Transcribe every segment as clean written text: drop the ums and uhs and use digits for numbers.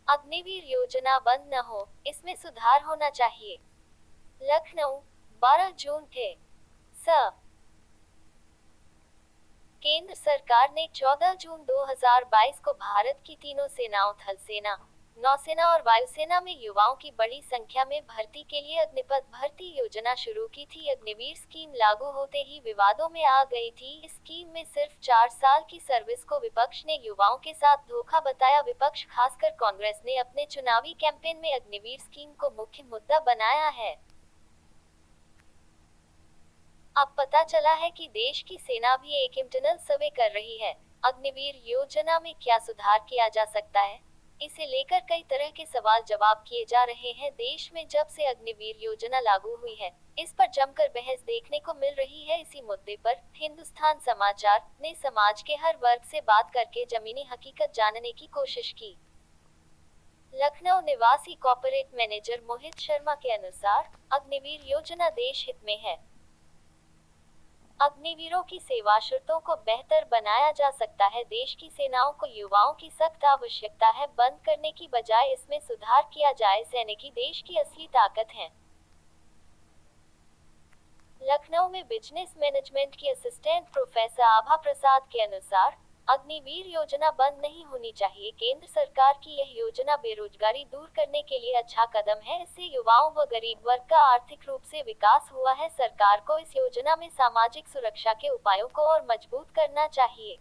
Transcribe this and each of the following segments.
अग्निवीर योजना बंद न हो, इसमें सुधार होना चाहिए। लखनऊ, 12 जून थे। केंद्र सरकार ने 14 जून 2022 को भारत की तीनों सेनाओं थल सेना, नौसेना और वायुसेना में युवाओं की बड़ी संख्या में भर्ती के लिए अग्निपथ भर्ती योजना शुरू की थी। अग्निवीर स्कीम लागू होते ही विवादों में आ गई थी। इस स्कीम में सिर्फ 4 साल की सर्विस को विपक्ष ने युवाओं के साथ धोखा बताया। विपक्ष खासकर कांग्रेस ने अपने चुनावी कैंपेन में अग्निवीर स्कीम को मुख्य मुद्दा बनाया है। अब पता चला है कि देश की सेना भी एक इंटरनल सर्वे कर रही है। अग्निवीर योजना में क्या सुधार किया जा सकता है, इसे लेकर कई तरह के सवाल जवाब किए जा रहे हैं। देश में जब से अग्निवीर योजना लागू हुई है, इस पर जमकर बहस देखने को मिल रही है। इसी मुद्दे पर हिंदुस्तान समाचार ने समाज के हर वर्ग से बात करके जमीनी हकीकत जानने की कोशिश की। लखनऊ निवासी कॉर्पोरेट मैनेजर मोहित शर्मा के अनुसार अग्निवीर योजना देश हित में है। अग्निवीरों की सेवा शर्तों को बेहतर बनाया जा सकता है। देश की सेनाओं को युवाओं की सख्त आवश्यकता है। बंद करने की बजाय इसमें सुधार किया जाए। सैनिक ही देश की असली ताकत हैं। लखनऊ में बिजनेस मैनेजमेंट की असिस्टेंट प्रोफेसर आभा प्रसाद के अनुसार अग्निवीर योजना बंद नहीं होनी चाहिए। केंद्र सरकार की यह योजना बेरोजगारी दूर करने के लिए अच्छा कदम है। इससे युवाओं व गरीब वर्ग का आर्थिक रूप से विकास हुआ है। सरकार को इस योजना में सामाजिक सुरक्षा के उपायों को और मजबूत करना चाहिए।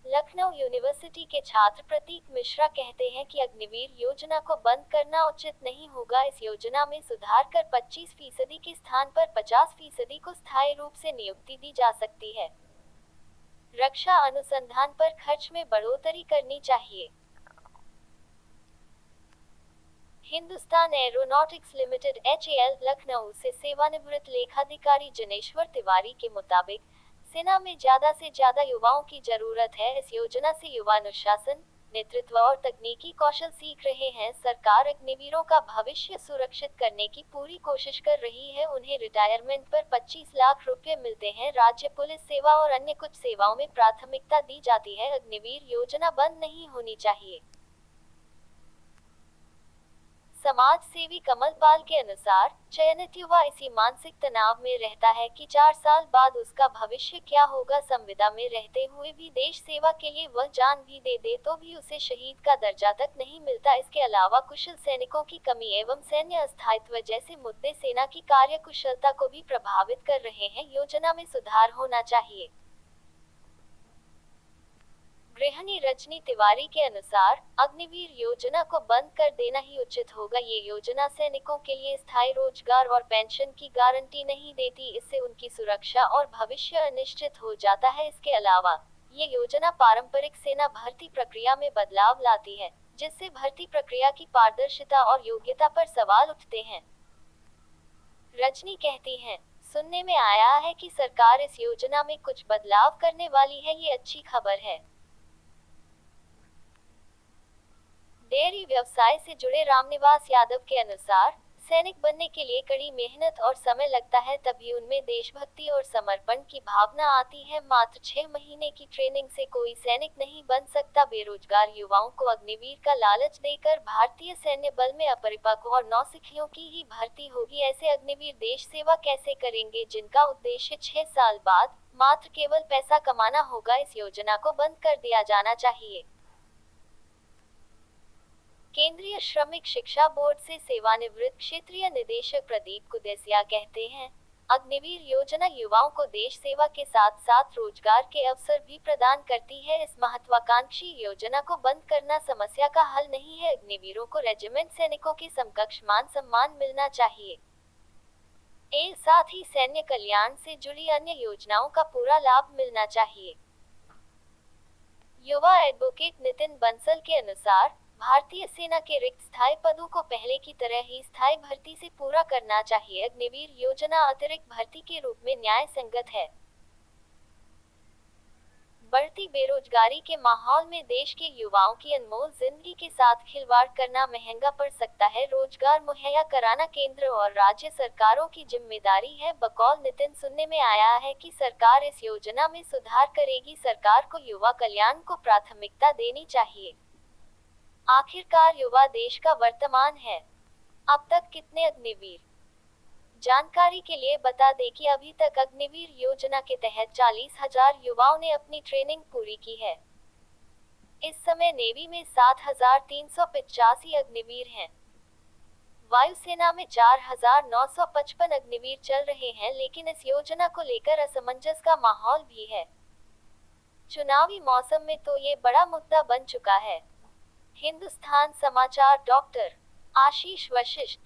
लखनऊ यूनिवर्सिटी के छात्र प्रतीक मिश्रा कहते हैं कि अग्निवीर योजना को बंद करना उचित नहीं होगा। इस योजना में सुधार कर 25% के स्थान पर 50% को स्थायी रूप से नियुक्ति दी जा सकती है। रक्षा अनुसंधान पर खर्च में बढ़ोतरी करनी चाहिए। Hindustan aeronautics limited (HAL) Lucknow से सेवानिवृत्त लेखाधिकारी जनेश्वर तिवारी के मुताबिक सेना में ज्यादा से ज्यादा युवाओं की जरूरत है। इस योजना से युवा अनुशासन, नेतृत्व और तकनीकी कौशल सीख रहे हैं। सरकार अग्निवीरों का भविष्य सुरक्षित करने की पूरी कोशिश कर रही है। उन्हें रिटायरमेंट पर 25 लाख रुपए मिलते हैं। राज्य पुलिस सेवा और अन्य कुछ सेवाओं में प्राथमिकता दी जाती है। अग्निवीर योजना बंद नहीं होनी चाहिए। समाज सेवी कमल पाल के अनुसार चयनित युवा इसी मानसिक तनाव में रहता है कि 4 साल बाद उसका भविष्य क्या होगा। संविदा में रहते हुए भी देश सेवा के लिए वह जान भी दे दे तो भी उसे शहीद का दर्जा तक नहीं मिलता। इसके अलावा कुशल सैनिकों की कमी एवं सैन्य अस्थायित्व जैसे मुद्दे सेना की कार्यकुशलता को भी प्रभावित कर रहे हैं। योजना में सुधार होना चाहिए। गृहिणी रजनी तिवारी के अनुसार अग्निवीर योजना को बंद कर देना ही उचित होगा। ये योजना सैनिकों के लिए स्थायी रोजगार और पेंशन की गारंटी नहीं देती। इससे उनकी सुरक्षा और भविष्य अनिश्चित हो जाता है। इसके अलावा ये योजना पारंपरिक सेना भर्ती प्रक्रिया में बदलाव लाती है, जिससे भर्ती प्रक्रिया की पारदर्शिता और योग्यता पर सवाल उठते हैं। रजनी कहती हैं, सुनने में आया है कि सरकार इस योजना में कुछ बदलाव करने वाली है। ये अच्छी खबर है। डेयरी व्यवसाय से जुड़े रामनिवास यादव के अनुसार सैनिक बनने के लिए कड़ी मेहनत और समय लगता है, तभी उनमें देशभक्ति और समर्पण की भावना आती है। मात्र 6 महीने की ट्रेनिंग से कोई सैनिक नहीं बन सकता। बेरोजगार युवाओं को अग्निवीर का लालच देकर भारतीय सैन्य बल में अपरिपक्व और नौसिखियों की ही भर्ती होगी। ऐसे अग्निवीर देश सेवा कैसे करेंगे, जिनका उद्देश्य 6 साल बाद मात्र केवल पैसा कमाना होगा। इस योजना को बंद कर दिया जाना चाहिए। केंद्रीय श्रमिक शिक्षा बोर्ड से सेवानिवृत्त क्षेत्रीय निदेशक प्रदीप कुदेसिया कहते हैं, अग्निवीर योजना युवाओं को देश सेवा के साथ साथ रोजगार के अवसर भी प्रदान करती है। इस महत्वाकांक्षी योजना को बंद करना समस्या का हल नहीं है। अग्निवीरों को रेजिमेंट सैनिकों के समकक्ष मान सम्मान मिलना चाहिए। साथ ही सैन्य कल्याण से जुड़ी अन्य योजनाओं का पूरा लाभ मिलना चाहिए। युवा एडवोकेट नितिन बंसल के अनुसार भारतीय सेना के रिक्त स्थायी पदों को पहले की तरह ही स्थायी भर्ती से पूरा करना चाहिए। अग्निवीर योजना अतिरिक्त भर्ती के रूप में न्याय संगत है। बढ़ती बेरोजगारी के माहौल में देश के युवाओं की अनमोल जिंदगी के साथ खिलवाड़ करना महंगा पड़ सकता है। रोजगार मुहैया कराना केंद्र और राज्य सरकारों की जिम्मेदारी है। बकौल नितिन, सुनने में आया है कि सरकार इस योजना में सुधार करेगी। सरकार को युवा कल्याण को प्राथमिकता देनी चाहिए। आखिरकार युवा देश का वर्तमान है। अब तक कितने अग्निवीर? जानकारी के लिए बता दें कि अभी तक अग्निवीर योजना के तहत 40,000 युवाओं ने अपनी ट्रेनिंग पूरी की है। इस समय नेवी में 7,385 अग्निवीर हैं। वायुसेना में 4,955 अग्निवीर चल रहे हैं, लेकिन इस योजना को लेकर असमंजस का माहौल भी है। चुनावी मौसम में तो ये बड़ा मुद्दा बन चुका है। हिंदुस्तान समाचार। डॉक्टर आशीष वशिष्ठ।